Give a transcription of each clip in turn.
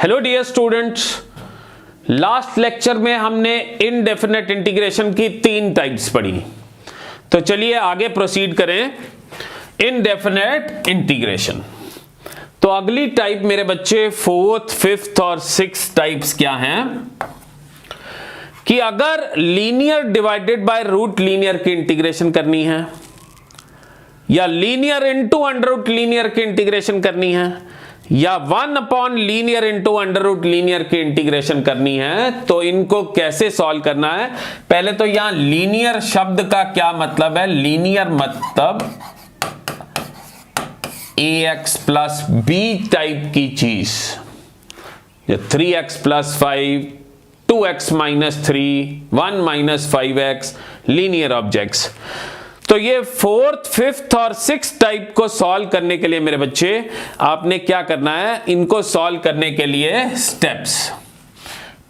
Hello dear students, last lecture में हमने indefinite integration की 3 टाइप्स पढ़ी। तो चलिए आगे प्रोसीड करें। इनडेफिनेट इंटीग्रेशन, तो अगली टाइप मेरे बच्चे 4th, 5th और 6th टाइप्स क्या हैं कि अगर linear divided by root linear की इंटीग्रेशन करनी है या linear into under root linear की इंटीग्रेशन करनी है या 1 upon linear into under root linear की इंटीग्रेशन करनी है, तो इनको कैसे सॉल्व करना है। पहले तो यहां लीनियर शब्द का क्या मतलब है। लीनियर मतलब ax प्लस बी टाइप की चीज, 3x plus 5, 2x minus 3, 1 minus 5x, linear objects. तो ये 4th, 5th और 6th टाइप को सॉल्व करने के लिए मेरे बच्चे आपने क्या करना है, इनको सॉल्व करने के लिए स्टेप्स।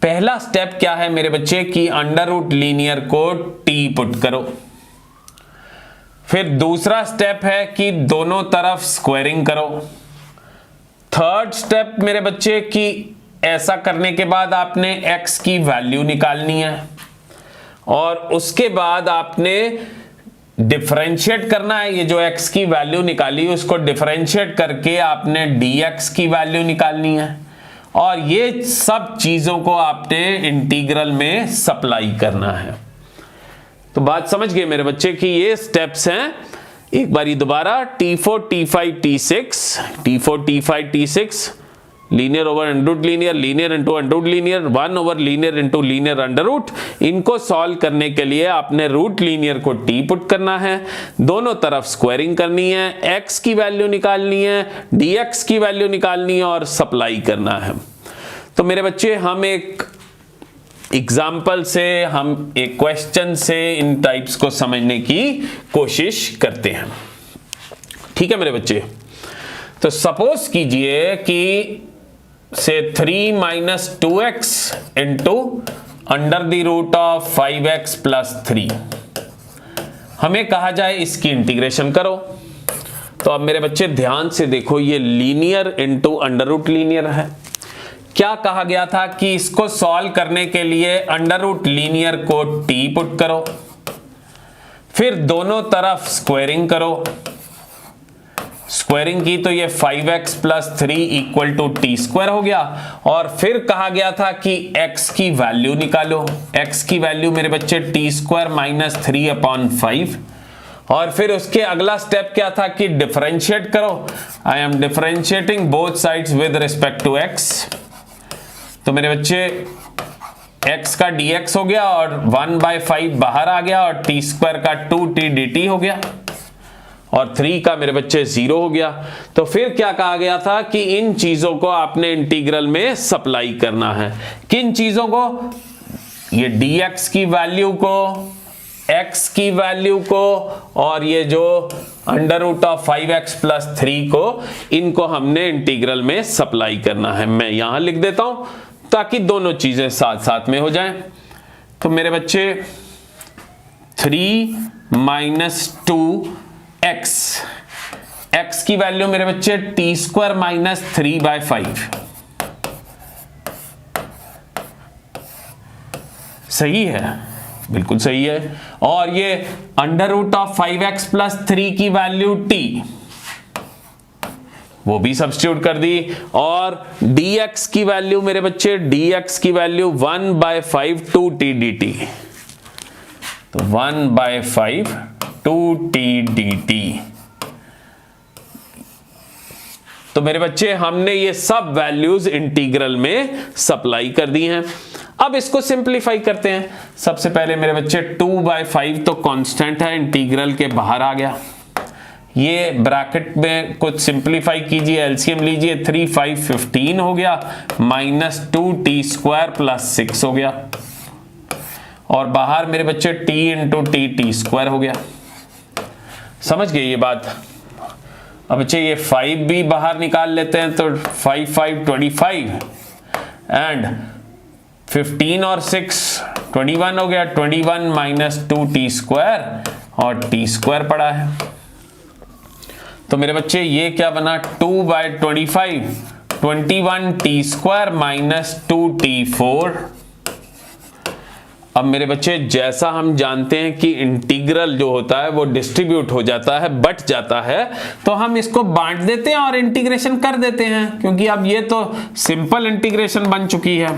पहला स्टेप क्या है मेरे बच्चे कि अंडर रूट लीनियर को t पुट करो। फिर दूसरा स्टेप है कि दोनों तरफ स्क्वायरिंग करो। थर्ड स्टेप मेरे बच्चे कि ऐसा करने के बाद आपने x की वैल्यू निकालनी है और उसके बाद आपने डिफरेंशिएट करना है। ये जो x की वैल्यू निकाली उसको डिफरेंशिएट करके आपने dx की वैल्यू निकालनी है और ये सब चीजों को आपने इंटीग्रल में सप्लाई करना है। तो बात समझ गए मेरे बच्चे कि ये स्टेप्स हैं। एक बारी दोबारा T4, T5, T6, T4, T5, T6, linear over under root linear, linear into under root linear, 1 over linear into linear under root. इनको सॉल्व करने के लिए आपने रूट लीनियर को t पुट करना है, दोनों तरफ स्क्वायरिंग करनी है, x की वैल्यू निकालनी है, dx की वैल्यू निकालनी है और सप्लाई करना है। तो मेरे बच्चे हम एक एग्जाम्पल से, हम एक क्वेश्चन से इन टाइप्स को समझने की कोशिश करते हैं। ठीक है मेरे बच्चे। तो सपोज कीजिए कि से 3 minus 2x into under the root of 5x plus 3 हमें कहा जाए इसकी इंटीग्रेशन करो। तो अब मेरे बच्चे ध्यान से देखो, ये linear into under root linear है। क्या कहा गया था कि इसको सॉल्व करने के लिए अंडर रूट लीनियर को t पुट करो, फिर दोनों तरफ स्क्वायरिंग करो। स्क्वायरिंग की तो ये 5x plus 3 equal to t square हो गया और फिर कहा गया था कि x की वैल्यू निकालो। x की वैल्यू मेरे बच्चे टी स्क्वायर माइनस 3 अपॉन 5 और फिर उसके अगला स्टेप क्या था कि डिफरेंशिएट करो। I am differentiating both sides with respect to x। तो मेरे बच्चे x का dx हो गया और 1/5 बाहर आ गया और टी स्क्वायर का 2t dt हो गया और 3 का मेरे बच्चे 0 हो गया। तो फिर क्या कहा गया था कि इन चीजों को आपने इंटीग्रल में सप्लाई करना है। किन चीजों को? ये dx की वैल्यू को, x की वैल्यू को और ये जो under root of 5x plus 3 को, इनको हमने इंटीग्रल में सप्लाई करना है। मैं यहां लिख देता हूं ताकि दोनों चीजें साथ साथ में हो जाएं। तो मेरे बच्चे 3 माइनस 2x की वैल्यू मेरे बच्चे टी स्क्वायर माइनस 3/5, सही है, बिल्कुल सही है। और ये under root of 5x plus 3 की वैल्यू t, वो भी सब्स्टिट्यूट कर दी और dx की वैल्यू मेरे बच्चे, dx की वैल्यू 1/5 2t dt। तो 1/5 2t dt। तो मेरे बच्चे हमने ये सब वैल्यूज इंटीग्रल में सप्लाई कर दी हैं। अब इसको सिंपलीफाई करते हैं। सबसे पहले मेरे बच्चे 2/5 तो कांस्टेंट है, इंटीग्रल के बाहर आ गया। ये ब्रैकेट में कुछ सिंपलीफाई कीजिए, एलसीएम लीजिए, 3 5 15 हो गया माइनस 2t स्क्वायर प्लस 6 हो गया और बाहर मेरे बच्चे t इंटू टी स्क्वायर हो गया। समझ गए ये बात? अब बच्चे ये 5 भी बाहर निकाल लेते हैं तो 5 5 25 एंड 15 और 6 21 हो गया। 21 माइनस 2t स्क्वायर और t स्क्वायर पड़ा है। तो मेरे बच्चे ये क्या बना, 2/25 21t² माइनस 2t4। अब मेरे बच्चे जैसा हम जानते हैं कि इंटीग्रल जो होता है वो डिस्ट्रीब्यूट हो जाता है, बट जाता है, तो हम इसको बांट देते हैं और इंटीग्रेशन कर देते हैं, क्योंकि अब ये तो सिंपल इंटीग्रेशन बन चुकी है।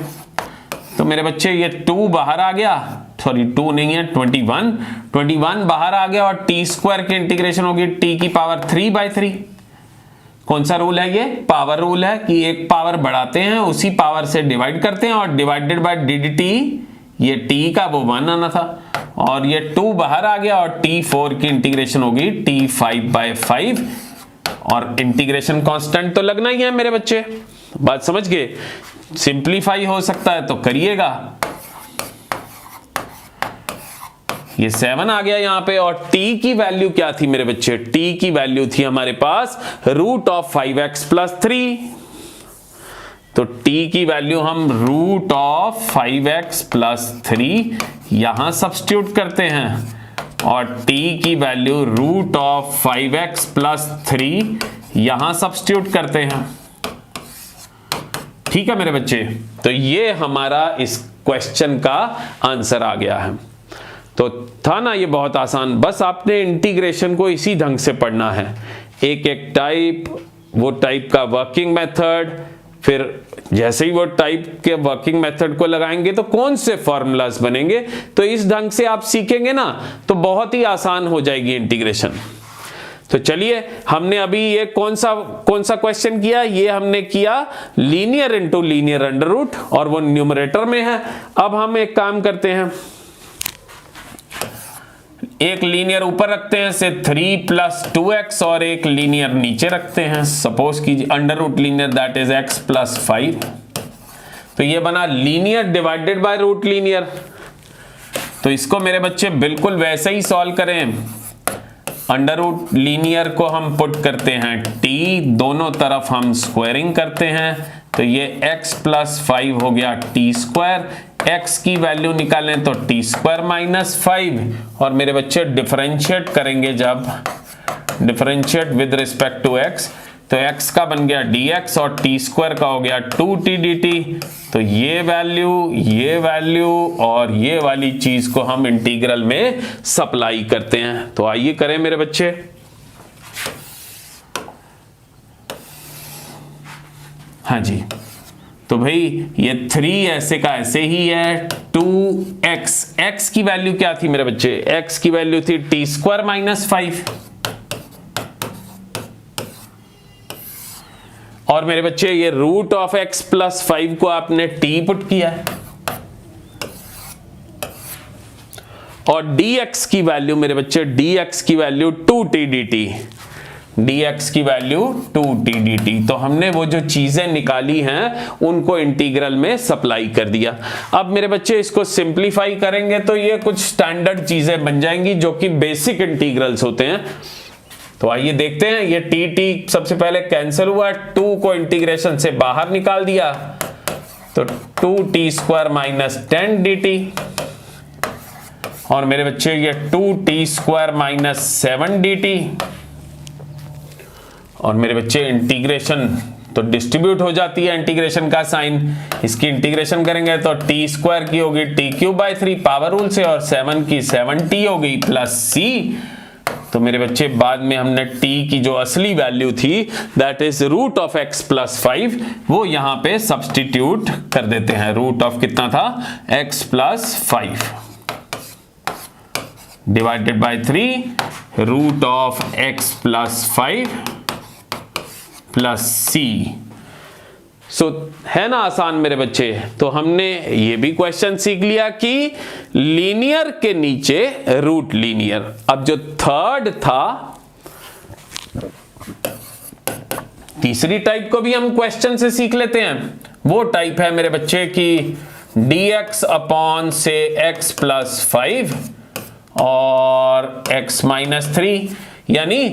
तो मेरे बच्चे ये 2 बाहर आ गया, सॉरी 2 नहीं है 21 बाहर आ गया, और t² की इंटीग्रेशन होगी t की पावर 3/3। कौन सा रूल है ये? पावर रूल है कि एक पावर बढ़ाते हैं उसी पावर से डिवाइड करते हैं, और डिवाइडेड बाय dt, ये t का वो 1 आना था, और ये 2 बाहर आ गया, और t4 की इंटीग्रेशन होगी t5/5, और इंटीग्रेशन कांस्टेंट तो लगना ही है मेरे बच्चे। बात समझ गए? सिंप्लीफाई हो सकता है तो करिएगा। ये 7 आ गया यहां पे, और t की वैल्यू क्या थी मेरे बच्चे? t की वैल्यू थी हमारे पास √5x + 3। तो t की वैल्यू हम √5x + 3 यहां सब्स्टिट्यूट करते हैं, और t की वैल्यू √5x + 3 यहां सब्स्टिट्यूट करते हैं। ठीक है मेरे बच्चे, तो ये हमारा इस क्वेश्चन का आंसर आ गया है। तो था ना ये बहुत आसान, बस आपने इंटीग्रेशन को इसी ढंग से पढ़ना है, एक एक टाइप, वो टाइप का वर्किंग मेथड, फिर जैसे ही वो टाइप के वर्किंग मेथड को लगाएंगे तो कौन से फॉर्मूलाज बनेंगे। तो इस ढंग से आप सीखेंगे ना तो बहुत ही आसान हो जाएगी इंटीग्रेशन। तो चलिए, हमने अभी ये कौन सा क्वेश्चन किया? ये हमने किया linear into linear under root, और वो न्यूमरेटर में है। अब हम एक काम करते हैं, एक लीनियर ऊपर रखते हैं से 3 + 2x, और एक लीनियर नीचे रखते हैं, सपोज कीजिए under root linear, that is x + 5। तो ये बना linear divided by root linear. तो इसको मेरे बच्चे बिल्कुल वैसे ही सॉल्व करें। अंडर रूट लीनियर को हम पुट करते हैं t, दोनों तरफ हम स्क्वायरिंग करते हैं, तो ये x + 5 हो गया t²। x की वैल्यू निकालें तो t² - 5, और मेरे बच्चे डिफरेंशिएट करेंगे, जब differentiate with respect to x, तो x का बन गया dx और t² का हो गया 2t dt। तो ये वैल्यू और ये वाली चीज को हम इंटीग्रल में सप्लाई करते हैं। तो आइए करें मेरे बच्चे। हाँ जी, तो भाई ये 3 ऐसे का ऐसे ही है, 2x, x की वैल्यू क्या थी मेरे बच्चे? x की वैल्यू थी t² - 5, और मेरे बच्चे ये √x + 5 को आपने t पुट किया है, और dx की वैल्यू मेरे बच्चे, dx की वैल्यू 2t dt, dx की वैल्यू 2t dt। तो हमने वो जो चीजें निकाली हैं उनको इंटीग्रल में सप्लाई कर दिया। अब मेरे बच्चे इसको सिंप्लीफाई करेंगे तो ये कुछ स्टैंडर्ड चीजें बन जाएंगी जो कि बेसिक इंटीग्रल्स होते हैं। तो आइए देखते हैं, ये t सबसे पहले कैंसिल हुआ, 2 को इंटीग्रेशन से बाहर निकाल दिया, तो 2t² - 10 dt, और मेरे बच्चे ये 2t² - 7 dt, और मेरे बच्चे इंटीग्रेशन तो डिस्ट्रीब्यूट हो जाती है इंटीग्रेशन का साइन, इसकी इंटीग्रेशन करेंगे तो t² की होगी t³ पावर रूल से, और 7 की 7t होगी +c। तो मेरे बच्चे बाद में हमने t की जो असली वैल्यू थी, दैट इज √x + 5, वो यहां पे सब्स्टिट्यूट कर देते हैं। √ कितना था? x + 5 divided by 3, √x + 5 + c। सो है ना आसान मेरे बच्चे। तो हमने ये भी क्वेश्चन सीख लिया कि लीनियर के नीचे रूट लीनियर। अब जो थर्ड था, तीसरी टाइप को भी हम क्वेश्चन से सीख लेते हैं। वो टाइप है मेरे बच्चे की dx अपॉन से x + 5 और x - 3, यानी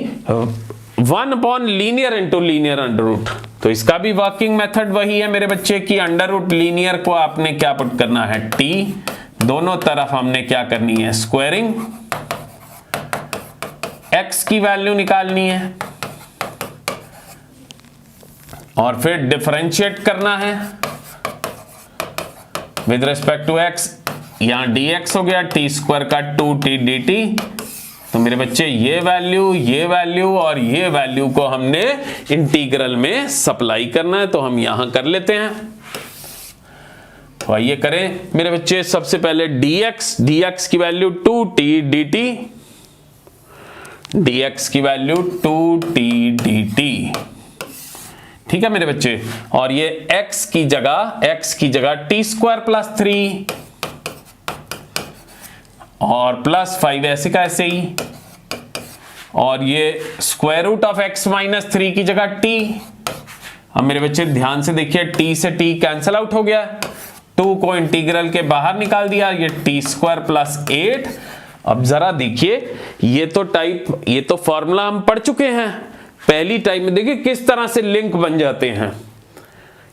1 upon linear into linear under root. तो इसका भी वर्किंग मेथड वही है मेरे बच्चे की, अंडर रूट लीनियर को आपने क्या पुट करना है? t, दोनों तरफ हमने क्या करनी है? स्क्वायरिंग। x की वैल्यू निकालनी है, और फिर डिफरेंशिएट करना है विद रिस्पेक्ट टू x, यहां dx हो गया t स्क्वायर का 2t dt। तो मेरे बच्चे ये वैल्यू और ये वैल्यू को हमने इंटीग्रल में सप्लाई करना है, तो हम यहां कर लेते हैं। तो आइए करें मेरे बच्चे। सबसे पहले dx की वैल्यू 2t dt, dx की वैल्यू 2t dt, ठीक है मेरे बच्चे। और ये x की जगह t स्क्वायर प्लस 3 और प्लस 5 ऐसे का ऐसे ही, और ये square root of x minus 3 की जगह t। अब मेरे बच्चे ध्यान से देखिए, t से t कैंसल आउट हो गया, 2 को इंटीग्रल के बाहर निकाल दिया, ये t स्क्वायर प्लस 8। अब जरा देखिए, ये तो फॉर्मूला हम पढ़ चुके हैं पहली टाइप में। देखिए किस तरह से लिंक बन जाते हैं,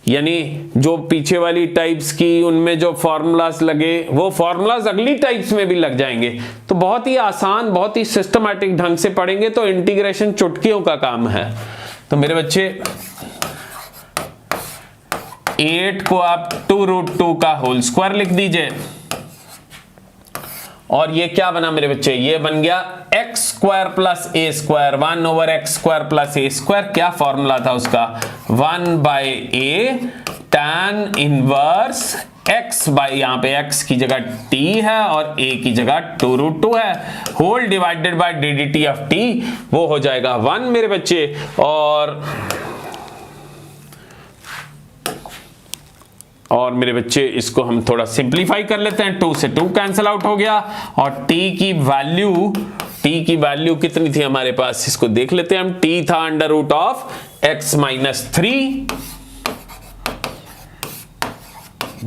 यानी जो पीछे वाली टाइप्स की उनमें जो फॉर्मूलाज लगे वो फॉर्मूलाज अगली टाइप्स में भी लग जाएंगे। तो बहुत ही आसान, बहुत ही सिस्टमैटिक ढंग से पढ़ेंगे तो इंटीग्रेशन चुटकियों का काम है। तो मेरे बच्चे 8 को आप 2√2 का होल स्क्वायर लिख दीजिए, और ये क्या बना मेरे बच्चे, ये बन गया x square plus a square 1/x square plus a square. क्या फॉर्मूला था उसका, 1/a tan inverse x by, यहां पे x की जगह t है और a की जगह 2√2 है, whole divided by dt of t, वो हो जाएगा 1 मेरे बच्चे। और मेरे बच्चे इसको हम थोड़ा सिंप्लीफाई कर लेते हैं, 2 से 2 कैंसिल आउट हो गया, और t की वैल्यू कितनी थी हमारे पास, इसको देख लेते हैं हम। t था under root of x minus 3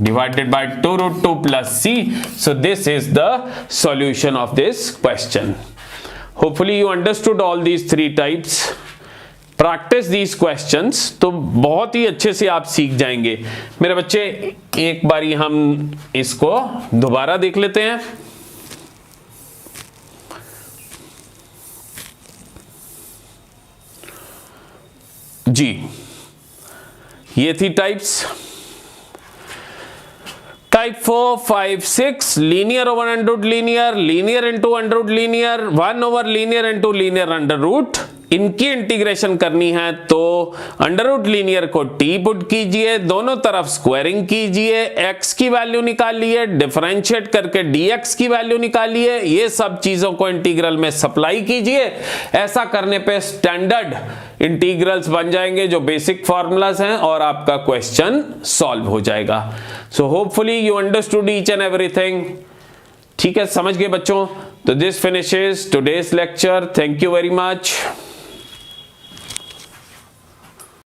divided by 2√2 plus c. So this is the solution of this question. Hopefully you understood all these three types. Practice these questions, तो बहुत ही अच्छे से आप सीख जाएंगे मेरे बच्चे। एक बारी हम इसको दोबारा देख लेते हैं। जी, ये थी types. Type 4, 5, 6 linear over under root linear, linear into under root linear, 1 over linear into linear under root. इनकी इंटीग्रेशन करनी है तो अंडर रूट लीनियर को t पुट कीजिए, दोनों तरफ स्क्वायरिंग कीजिए, x की वैल्यू निकालिए, डिफरेंशिएट करके dx की वैल्यू निकालिए, ये सब चीजों को इंटीग्रल में सप्लाई कीजिए। ऐसा करने पे स्टैंडर्ड इंटीग्रल्स बन जाएंगे जो बेसिक फॉर्मूलाज हैं, और आपका क्वेश्चन सॉल्व हो जाएगा। So hopefully you understood each and everything. ठीक है, समझ गए बच्चों? तो this finishes today's lecture. Thank you very much.